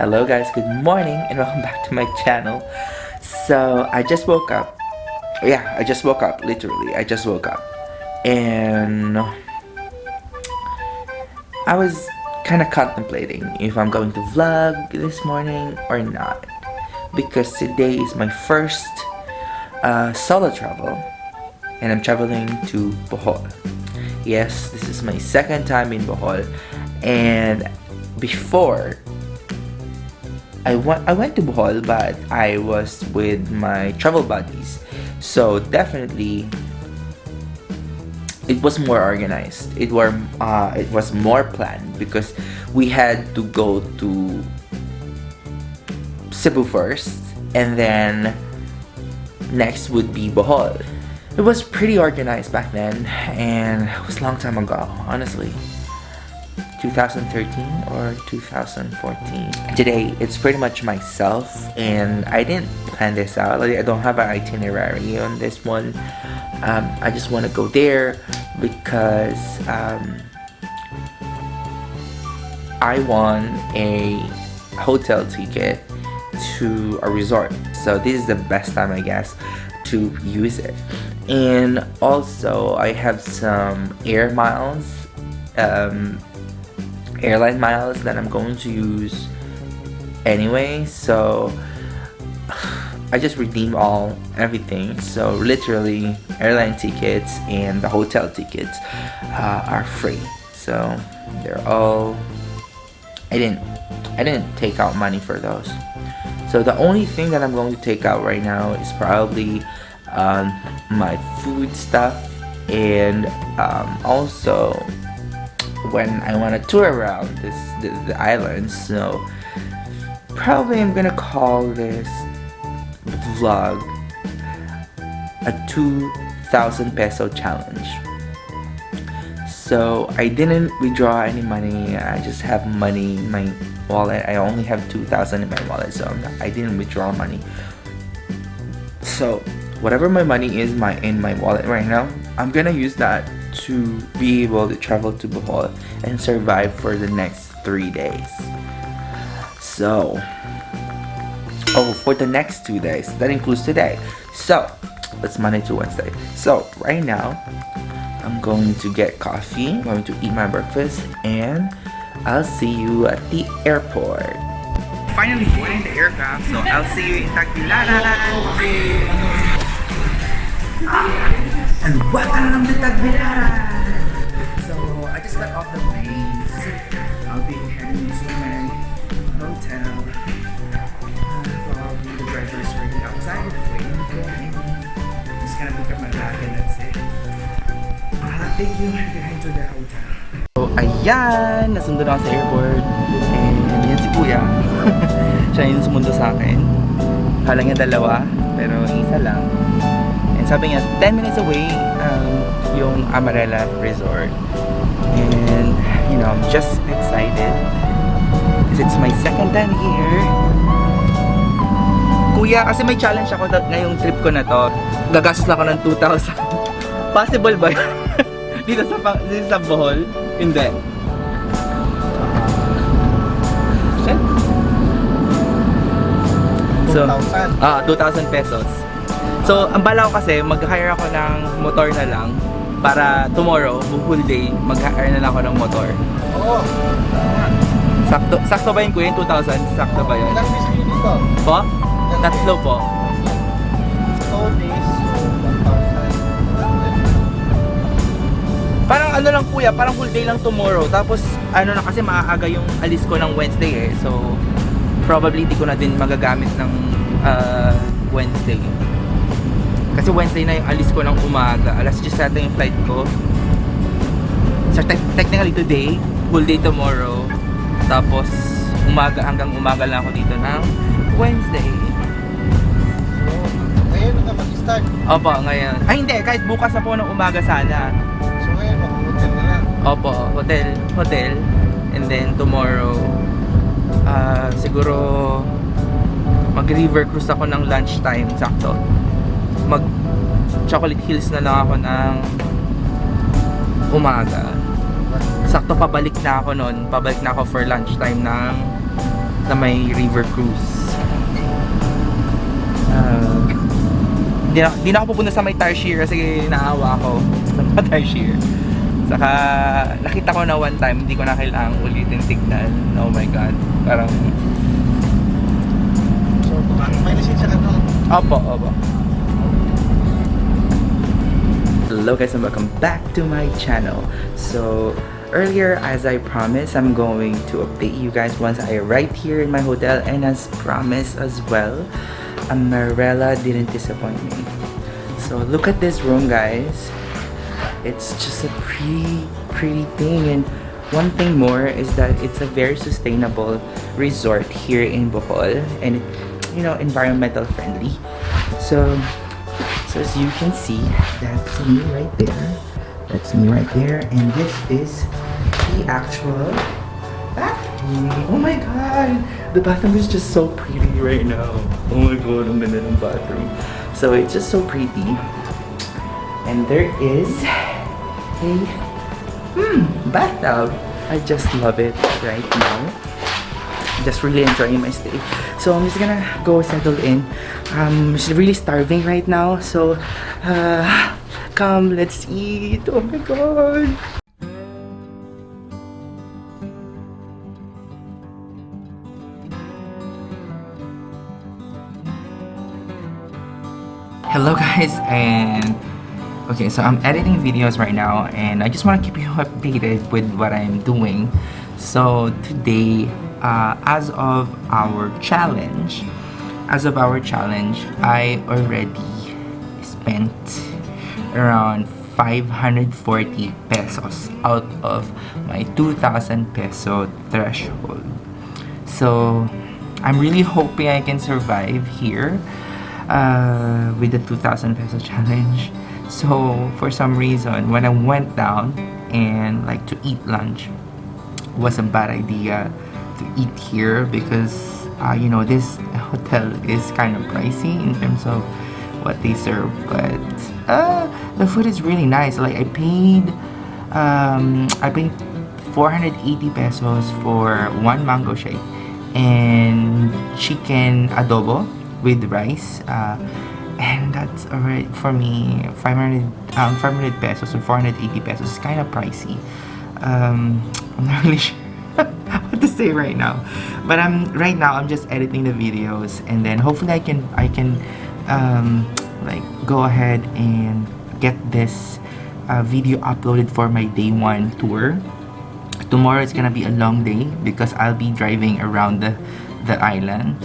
Hello guys, good morning and welcome back to my channel. So I just woke up. Yeah, I just woke up, literally. I just woke up. And I was kind of contemplating if I'm going to vlog this morning or not. Because today is my first solo travel. And I'm traveling to Bohol. Yes, this is my second time in Bohol. And before, I went to Bohol, but I was with my travel buddies. So definitely, it was more organized. It was more planned because we had to go to Cebu first, and then next would be Bohol. It was pretty organized back then, and it was a long time ago, honestly. 2013 or 2014. Today, it's pretty much myself, and I didn't plan this out. Like, I don't have an itinerary on this one. I just want to go there because I won a hotel ticket to a resort. So this is the best time, I guess, to use it. And also, I have some air miles. Airline miles that I'm going to use anyway, so I just redeem everything. So literally, airline tickets and the hotel tickets are free. So they're all. I didn't take out money for those. So the only thing that I'm going to take out right now is probably my food stuff, and also when I want to tour around the island. So probably I'm gonna call this vlog a 2,000 peso challenge. So I didn't withdraw any money. I just have money in my wallet. I only have 2,000 in my wallet, so I didn't withdraw money. So whatever my money is in my wallet right now, I'm gonna use that to be able to travel to Bohol and survive for the next 3 days. So, for the next 2 days, that includes today. So, it's Monday to Wednesday. So, right now, I'm going to get coffee, I'm going to eat my breakfast, and I'll see you at the airport. Finally boarding the aircraft, so I'll see you in Tagbilaran. And welcome to Tagbilaran! So, I just got off the plane. I'll be heading to my hotel. Probably the driver is already outside waiting for me. Just gonna pick up my bag and that's it. I'll take you behind to the hotel. So, ayan! Nasundo na ako sa airport. And yan si Kuya. Siya yung sumundo sa akin. Kala niya dalawa, pero isa lang. And sabi niya, 10 minutes away, yung Amarela Resort. And, you know, I'm just excited. Because it's my second time here. Kuya, kasi may challenge ako ngayong trip ko na to. Gagastos lang ako ng 2,000. Possible ba yun? dito sa Bohol? Hindi. 2,000 pesos. So, ang bala ko kasi, mag-hire ako ng motor na lang para tomorrow, whole day, mag-hire na lang ako ng motor. Oo. Sakto ba yun, Kuya? 2,000? Sakto ba yun? Ilang days kayo dito? Po? Tatlo po. 4 days, 1,000. Parang ano lang, Kuya, parang whole day lang tomorrow. Tapos, ano na kasi, maaaga yung alis ko ng Wednesday eh. So, probably di ko na din magagamit ng Wednesday. Kasi Wednesday na yung alis ko ng umaga. Alas 10 natin yung flight ko. So technically today, full day tomorrow. Tapos umaga hanggang umaga lang ako dito ng Wednesday. So, ngayon na mag-start? Opo, ngayon. Ay hindi, kahit bukas na po ng umaga sana. So ngayon, mag-hotel na lang? Opo, hotel. And then tomorrow, siguro mag-river cruise ako ng lunchtime, sakto. Mag-Chocolate Hills na lang ako ng umaga. Sakto pabalik na ako noon. Pabalik na ako for lunchtime ng sa may river cruise. Di na ako pupunta sa may tarsier kasi naawa ako sa mga tarsier. Saka nakita ko na one time, hindi ko na kailangang ulitin tignan. Oh my god, parang So, may lisensya ka doon? opo. Hello guys and welcome back to my channel. So earlier, as I promised, I'm going to update you guys once I arrived here in my hotel, and as promised as well, Amarela didn't disappoint me. So look at this room, guys. It's just a pretty thing, and one thing more is that it's a very sustainable resort here in Bohol, and it, you know, environmental friendly. So as you can see, that's me right there. That's me right there, and this is the actual bathroom. Oh my god, the bathroom is just so pretty right now. Oh my god, ang ganda ng bathroom. So it's just so pretty, and there is a bathtub. I just love it right now. Just really enjoying my stay. So I'm just gonna go settle in. I'm just really starving right now. So come, let's eat. Oh my god. Hello guys, and okay, so I'm editing videos right now, and I just want to keep you updated with what I'm doing. So today, as of our challenge, I already spent around 540 pesos out of my 2,000 peso threshold. So I'm really hoping I can survive here with the 2,000 peso challenge. So for some reason, when I went down and like to eat lunch, was a bad idea to eat here because you know, this hotel is kind of pricey in terms of what they serve, but the food is really nice. Like I paid 480 pesos for one mango shake and chicken adobo with rice, and that's alright for me. 500 pesos or 480 pesos is kind of pricey. I'm not really sure what to say right now, but right now I'm just editing the videos, and then hopefully I can like go ahead and get this video uploaded for my day 1 tour. Tomorrow is gonna be a long day because I'll be driving around the island.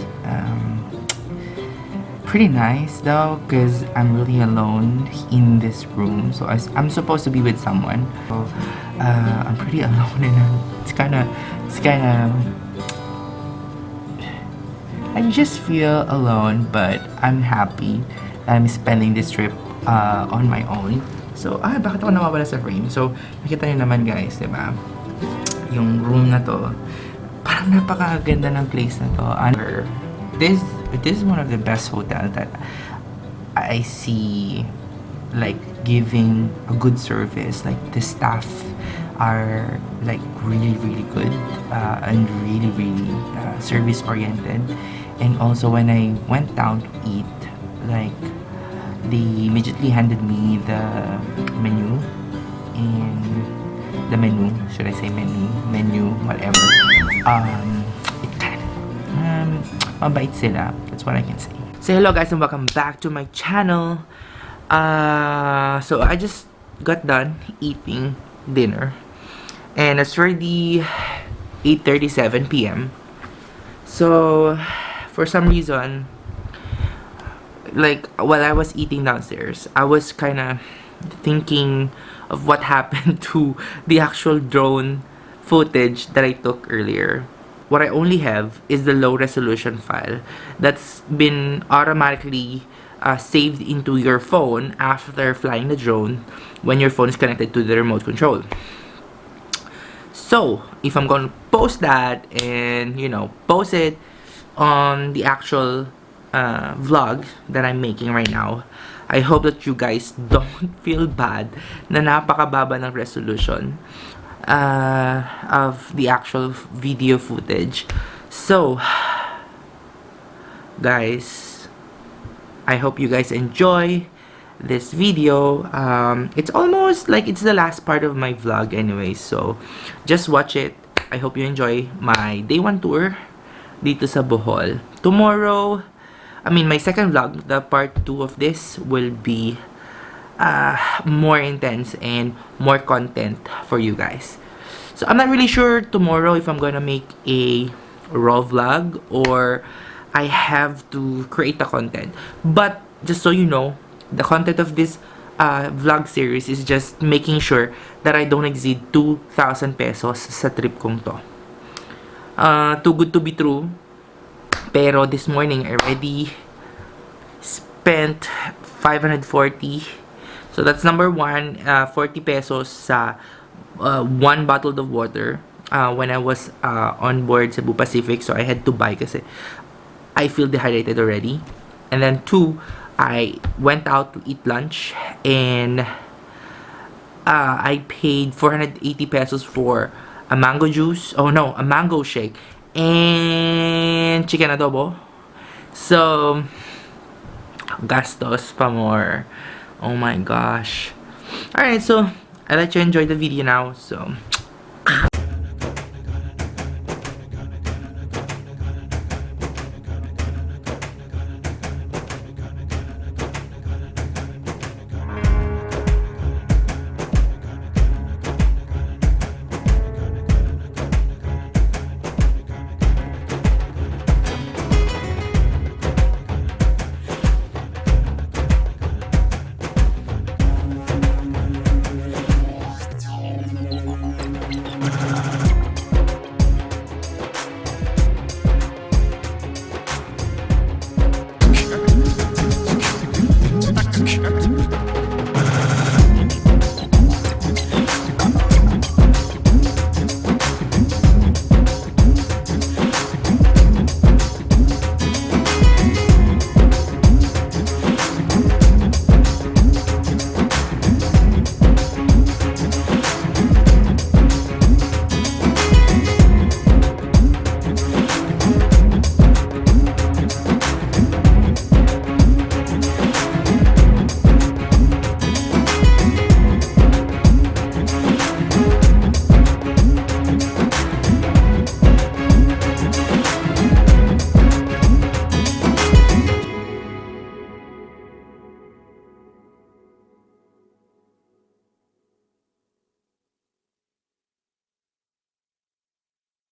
Pretty nice though, because I'm really alone in this room. So I'm supposed to be with someone. So I'm pretty alone, and it's kind of I just feel alone, but I'm happy I'm spending this trip on my own. So bakit ako nawawala sa frame? So nakita niyo naman guys, diba? Yung room na to, parang napakaganda ng place na to. This is one of the best hotels that I see, like giving a good service. Like the staff are like really good and really service oriented. And also when I went down to eat, like they immediately handed me the menu, and the menu, should I say menu, whatever. It kind of mabait sila. That's what I can say. So hello guys and welcome back to my channel. So I just got done eating dinner, and it's already 8:37 p.m. So for some reason, like while I was eating downstairs, I was kind of thinking of what happened to the actual drone footage that I took earlier. What I only have is the low resolution file that's been automatically saved into your phone after flying the drone when your phone is connected to the remote control. So if I'm going to post that and, you know, post it on the actual vlog that I'm making right now, I hope that you guys don't feel bad na napakababa ng resolution of the actual video footage. So, guys, I hope you guys enjoy this video. It's almost like it's the last part of my vlog anyway, so just watch it. I hope you enjoy my day 1 tour dito sa Bohol. Tomorrow, my second vlog, the part 2 of this will be more intense and more content for you guys. So I'm not really sure tomorrow if I'm gonna make a raw vlog or I have to create the content. But just so you know, the content of this vlog series is just making sure that I don't exceed 2,000 pesos sa trip kong to. Too good to be true. Pero this morning I already spent 540. So that's number 1, 40 pesos sa 1 bottle of water when I was on board Cebu Pacific. So I had to buy kasi I feel dehydrated already. And then 2, I went out to eat lunch and I paid 480 pesos for a mango juice. Oh no, a mango shake and chicken adobo. So gastos pa more. Oh my gosh. Alright, so I'll let you enjoy the video now. So